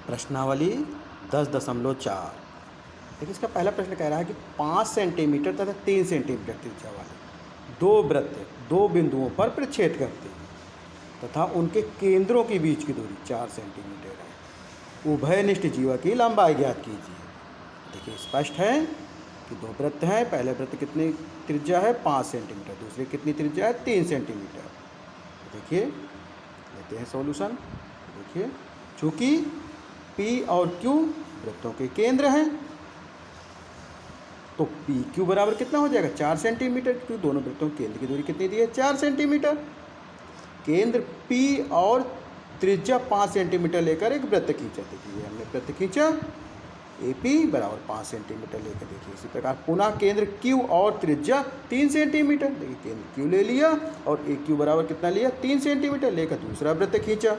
प्रश्नावली 10.4। देखिए इसका पहला प्रश्न कह रहा है कि 5 सेंटीमीटर तथा 3 सेंटीमीटर त्रिज्या वाले दो वृत्त दो बिंदुओं पर प्रच्छेद करते हैं तथा उनके केंद्रों के बीच की दूरी 4 सेंटीमीटर है। उभयनिष्ठ जीवा की लंबाई ज्ञात कीजिए। देखिए स्पष्ट है कि दो वृत्त हैं। पहले वृत्त कितनी त्रिज्या है 5 सेंटीमीटर, दूसरे कितनी त्रिज्या है 3 सेंटीमीटर। देखिए लेते हैं सॉल्यूशन। देखिए चूँकि P और Q वृत्तों के केंद्र हैं तो पी क्यू बराबर कितना हो जाएगा 4 सेंटीमीटर, क्योंकि दोनों वृत्तों के केंद्र की दूरी कितनी दी है 4 सेंटीमीटर। केंद्र P और त्रिज्या 5 सेंटीमीटर लेकर एक वृत्त खींचा। देखिए हमने वृत्त खींचा AP बराबर 5 सेंटीमीटर लेकर। देखिए इसी प्रकार पुनः केंद्र Q और त्रिज्या 3 सेंटीमीटर। देखिए केंद्र Q ले लिया और AQ बराबर कितना लिया 3 सेंटीमीटर लेकर दूसरा वृत्त खींचा,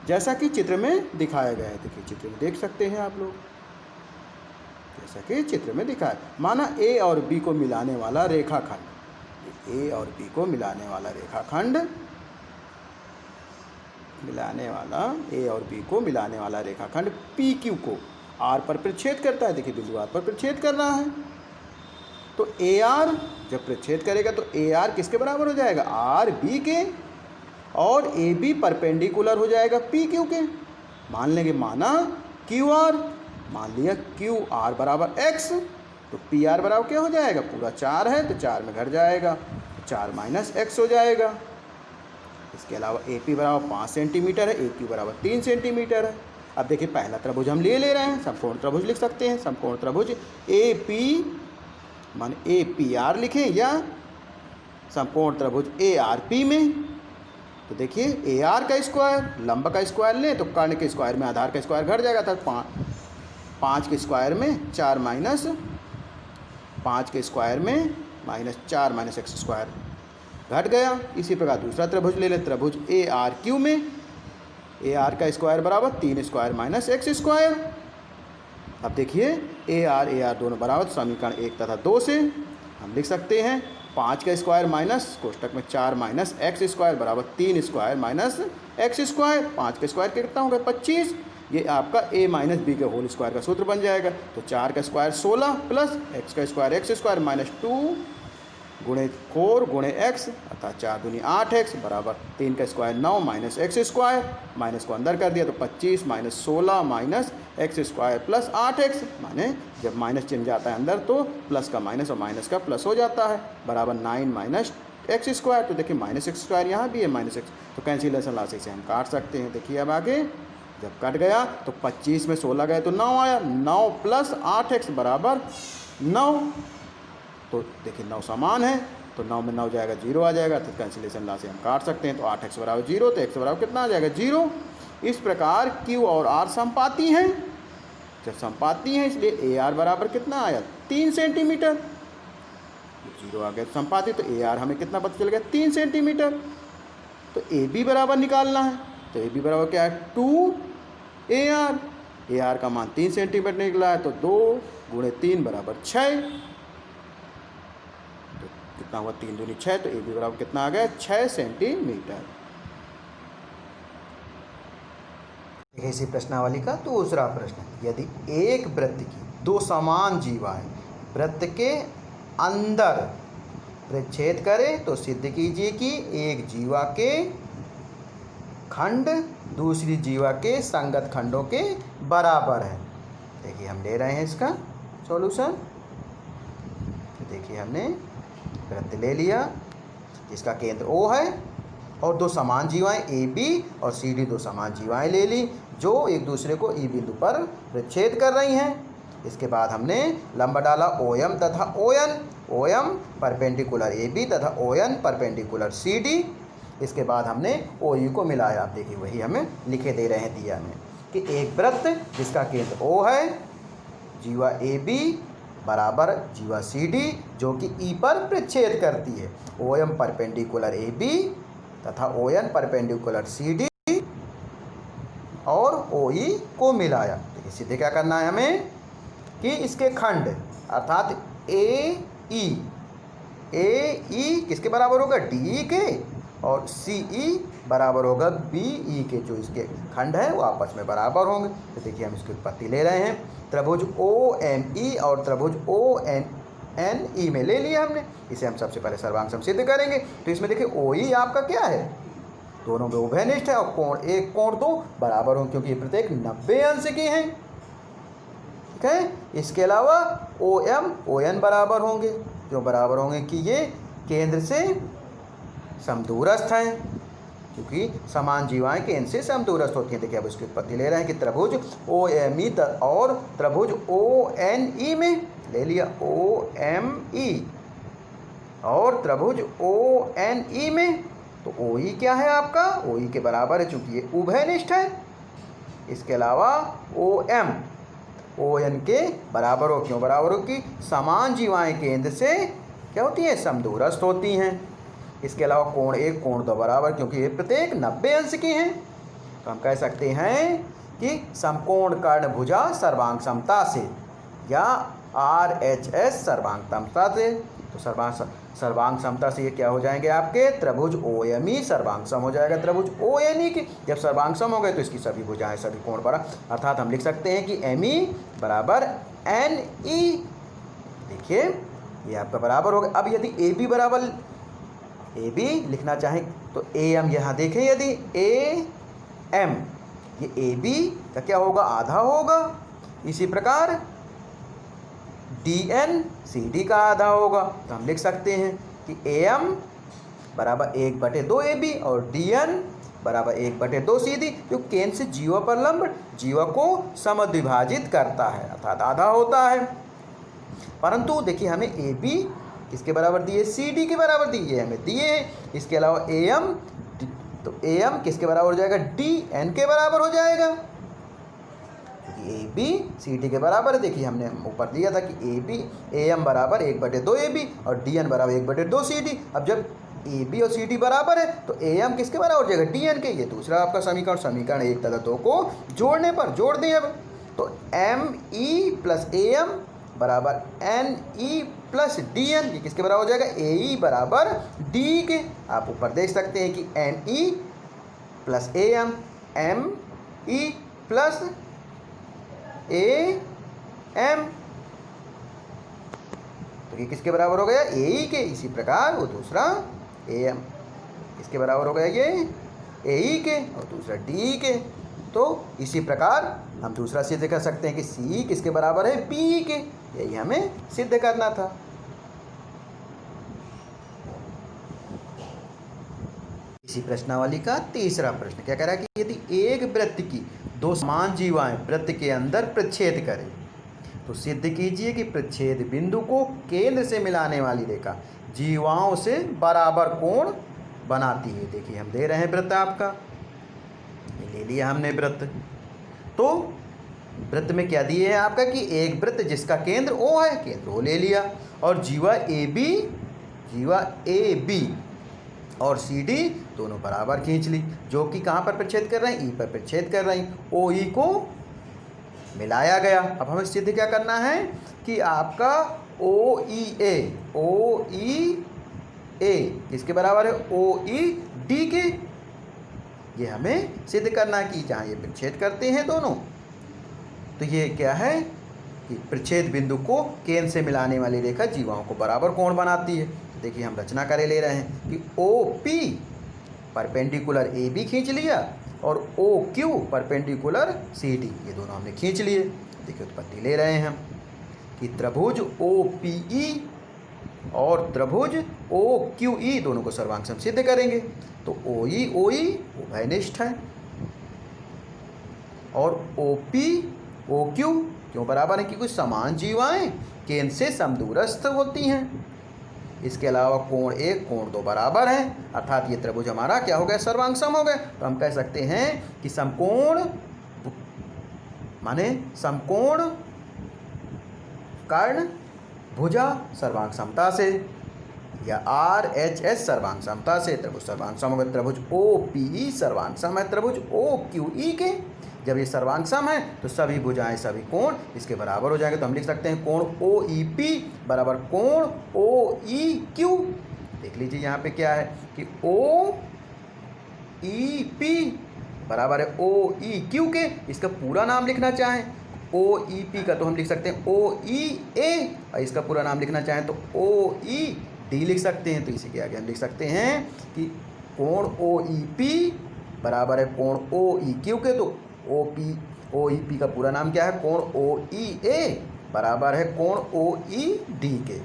जैसा कि चित्र में दिखाया गया है। देखिए चित्र में देख सकते हैं आप लोग, जैसा कि चित्र में दिखाया। माना A और B को मिलाने वाला रेखाखंड, A और B को मिलाने वाला रेखाखंड, A और B को मिलाने वाला रेखाखंड PQ को R पर प्रच्छेद करता है। देखिए बिंदु R पर प्रच्छेद कर रहा है, तो AR जब प्रच्छेद करेगा तो AR किसके बराबर हो जाएगा RB के, और AB परपेंडिकुलर हो जाएगा PQ के। मान लेंगे माना QR, मान लिया QR बराबर X, तो PR बराबर क्या हो जाएगा पूरा 4 है तो 4 में घट जाएगा, 4 माइनस X हो जाएगा। इसके अलावा AP बराबर 5 सेंटीमीटर है, AQ बराबर 3 सेंटीमीटर है। अब देखिए पहला त्रिभुज हम ले रहे हैं, समकोण त्रिभुज लिख सकते हैं। समकोण त्रिभुज AP मान APR लिखें या समकोण त्रिभुज ARP में। तो देखिए AR का स्क्वायर लंब का स्क्वायर लें तो कर्ण के स्क्वायर में आधार का स्क्वायर घट जाएगा, तो 5 के स्क्वायर में 4 माइनस 5 के स्क्वायर में माइनस 4 माइनस एक्स स्क्वायर घट गया। इसी प्रकार दूसरा त्रिभुज ले लें, त्रिभुज ARQ में AR का स्क्वायर बराबर 3 स्क्वायर माइनस एक्स स्क्वायर। अब देखिए AR दोनों बराबर, समीकरण 1 तथा 2 से हम लिख सकते हैं 5 का स्क्वायर माइनस कोष्टक में 4 माइनस एक्स स्क्वायर बराबर 3 स्क्वायर माइनस एक्स स्क्वायर। 5 का स्क्वायर कितना होगा 25, ये आपका A माइनस बी के होल स्क्वायर का सूत्र बन जाएगा। तो 4 का स्क्वायर 16 प्लस एक्स का स्क्वायर एक्स स्क्वायर माइनस 2 गुणे 4 गुणे एक्स अर्थात 4 दूनी 8x बराबर 3 का square 9 minus x square, minus को अंदर कर दिया तो 25 minus 16 minus x square plus 8x, माने जब माइनस चिन्ह जाता है अंदर तो प्लस का माइनस और माइनस का प्लस हो जाता है, बराबर 9 माइनस एक्स स्क्वायर। तो देखिए माइनस एक्स स्क्वायर यहाँ भी है माइनस एक्स, तो कैंसिलेशन लॉजिक से हम काट सकते हैं। देखिए अब आगे जब कट गया तो 25 में 16 गए तो 9 आया, 9 प्लस 8x बराबर 9। तो देखिए 9 समान है तो 9 में 9 जाएगा 0 आ जाएगा, तो कैंसिलेशन लॉ से हम काट सकते हैं। तो 8x बराबर 0, तो x बराबर कितना आ जाएगा 0। इस प्रकार Q और R समपाती हैं। जब समपाती हैं इसलिए AR बराबर कितना आया 3 सेंटीमीटर, 0 आ गया समपाती, तो AR हमें कितना पता चल गया 3 सेंटीमीटर। तो AB बराबर निकालना है, तो AB बराबर क्या है 2AR, AR का मान 3 सेंटीमीटर निकला है, तो 2 गुणे 3 बराबर 6, तो कितना हुआ 3 दूनी 6, तो AB बराबर कितना आ गया 6 सेंटीमीटर। इसी प्रश्नावली का दूसरा प्रश्न, यदि एक वृत्त की दो समान जीवाएं वृत्त के अंदर प्रच्छेद करें तो सिद्ध कीजिए कि एक जीवा के खंड दूसरी जीवा के संगत खंडों के बराबर है। देखिए हम ले रहे हैं इसका सॉल्यूशन। देखिए हमने वृत्त ले लिया जिसका केंद्र O है और दो समान जीवाएं AB और CD दो समान जीवाएं ले ली जो एक दूसरे को E बिंदु पर प्रच्छेद कर रही हैं। इसके बाद हमने लंब डाला OM तथा OM परपेंडिकुलर AB तथा ON परपेंडिकुलर CD। इसके बाद हमने OE को मिलाया। आप देखिए वही हमें लिखे दे रहे हैं दिया में कि एक वृत्त जिसका केंद्र O है, जीवा AB बराबर जीवा CD जो कि E पर प्रच्छेद करती है, OM परपेंडिकुलर AB तथा ON परपेंडिकुलर CD और OE को मिलाया। देखिए सीधे क्या करना है हमें कि इसके खंड अर्थात AE किसके बराबर होगा DE के, और सी ई बराबर होगा बी ई के, जो इसके खंड है वो आपस में बराबर होंगे। तो देखिए हम इसकी उत्पत्ति ले रहे हैं, त्रिभुज ओ एम ई और त्रिभुज ओ एन एन ई में ले लिया हमने। इसे हम सबसे पहले सर्वांग सम सिद्ध करेंगे। तो इसमें देखिए ओ ई आपका क्या है, दोनों में उभयनिष्ठ है और कोण एक कोण दो बराबर होंगे, क्योंकि ये प्रत्येक 90 अंश के हैं। ठीक है, इसके अलावा ओ एम ओ एन बराबर होंगे, क्यों बराबर होंगे कि ये केंद्र से समदूरस्थ हैं, क्योंकि समान जीवाएं केंद्र से समदूरस्थ होती हैं। देखिए अब उसकी उत्पत्ति ले रहे हैं कि त्रिभुज ओ एम ई और त्रिभुज ओ एन ई में ले लिया ओ एम ई और त्रिभुज ओ एन ई में, तो ओ ई क्या है आपका, ओ ई के बराबर है चूंकि ये उभयनिष्ठ है। इसके अलावा ओ एम ओ एन के बराबर हो, क्यों बराबर हो कि समान जीवाएं केंद्र से क्या होती हैं, समदूरस्थ होती हैं। इसके अलावा कोण एक कोण दो बराबर, क्योंकि ये प्रत्येक 90 अंश के हैं। तो हम कह सकते हैं कि समकोण कर्ण भुजा सर्वांग समता से या RHS सर्वांग समता से। तो सर्वांग समता से ये क्या हो जाएंगे आपके त्रिभुज OME सर्वांग सम हो जाएगा त्रिभुज ONE के। जब सर्वांग सम हो गए तो इसकी सभी भुजाएं सभी कोण बराबर, अर्थात हम लिख सकते हैं कि ME बराबर NE। देखिए ये आपका बराबर हो गया। अब यदि AB बराबर AB लिखना चाहें तो AM यहाँ देखें, यदि AM ये AB का क्या होगा, आधा होगा। इसी प्रकार DN CD का आधा होगा। तो हम लिख सकते हैं कि AM बराबर 1/2 AB और DN बराबर 1/2 CD, जो केंद्र से जीवा पर लंब जीवा को समद्विभाजित करता है, अर्थात आधा होता है। परंतु देखिए हमें AB किसके बराबर दिए, CD के बराबर दिए हमें दिए हैं। इसके अलावा AM, तो AM किसके बराबर हो जाएगा, DN के बराबर हो जाएगा, क्योंकि AB CD के बराबर है। देखिए हमने ऊपर दिया था कि AM बराबर 1/2 AB और DN बराबर 1/2 CD। अब जब AB और CD बराबर है तो AM किसके बराबर हो जाएगा, DN के। ये दूसरा आपका समीकरण 1 तथा 2 को जोड़ने पर जोड़ दें अब, तो ME प्लस AM बराबर NE प्लस DN, ये किसके बराबर हो जाएगा, AE बराबर D के। आप ऊपर देख सकते हैं कि NE plus AM ME plus AM, तो ये किसके बराबर हो गया, AE के। इसी प्रकार वो दूसरा AM किसके बराबर हो गया, ये AE के और दूसरा DE के। तो इसी प्रकार हम दूसरा सिद्ध कर सकते हैं कि CE किसके बराबर है, BE के। यही हमें सिद्ध करना था। इसी प्रश्नावली का तीसरा प्रश्न क्या कह रहा है कि यदि एक वृत्त की दो समान जीवाएं वृत्त के अंदर प्रच्छेद करें तो सिद्ध कीजिए कि प्रच्छेद बिंदु को केंद्र से मिलाने वाली रेखा जीवाओं से बराबर कोण बनाती है। देखिए हम दे रहे हैं वृत्त आपका, ले लिया हमने वृत्त। तो वृत्त में क्या दिए हैं आपका कि एक वृत्त जिसका केंद्र O है, केंद्र O ले लिया, और जीवा AB और CD दोनों बराबर खींच ली, जो कि कहाँ पर प्रच्छेद कर रहे हैं, E पर प्रच्छेद कर रहे हैं। OE को मिलाया गया। अब हमें सिद्ध क्या करना है कि आपका OEA किसके बराबर है, OED के। ये हमें सिद्ध करना है कि जहाँ ये प्रच्छेद करते हैं दोनों, तो ये क्या है कि प्रच्छेद बिंदु को केंद्र से मिलाने वाली रेखा जीवाओं को बराबर कोण बनाती है। देखिए हम रचना करे ले रहे हैं कि OP परपेंडिकुलर AB खींच लिया और OQ परपेंडिकुलर CD, ये दोनों हमने खींच लिए। देखिए उत्पत्ति ले रहे हैं हम कि त्रिभुज OPE और त्रिभुज OQE दोनों को सर्वांग सम सिद्ध करेंगे। तो OE उभयनिष्ठ है और OP OQ क्यों बराबर है, क्योंकि समान जीवाएं केंद्र से समदूरस्थ होती हैं। इसके अलावा कोण 1 कोण 2 बराबर हैं, अर्थात ये त्रिभुज हमारा क्या हो गया, सर्वांग सम हो गए। तो हम कह सकते हैं कि समकोण माने समकोण कर्ण भुजा सर्वांग समता से या RHS सर्वांग समता से त्रिभुज सर्वांग सम हो गए। त्रिभुज OPE सर्वांग सम है त्रिभुज OQE के। जब ये सर्वांग सम है तो सभी भुजाएं सभी कोण इसके बराबर हो जाएंगे। तो हम लिख सकते हैं कोण OEP बराबर कोण OEQ। देख लीजिए यहाँ पे क्या है कि ई पी बराबर है ओ ई क्यू के। इसका पूरा नाम लिखना चाहें ओ ई पी का तो हम लिख सकते हैं ओ ई ए, और इसका पूरा नाम लिखना चाहें तो ओ ई डी लिख सकते हैं। तो इसी के आगे हम लिख सकते हैं कि कोण ओ ई पी बराबर है कोण ओ ई क्यू के। तो ओ ई पी का पूरा नाम क्या है, कोण ओ ई ए बराबर है कोण ओ ई डी के।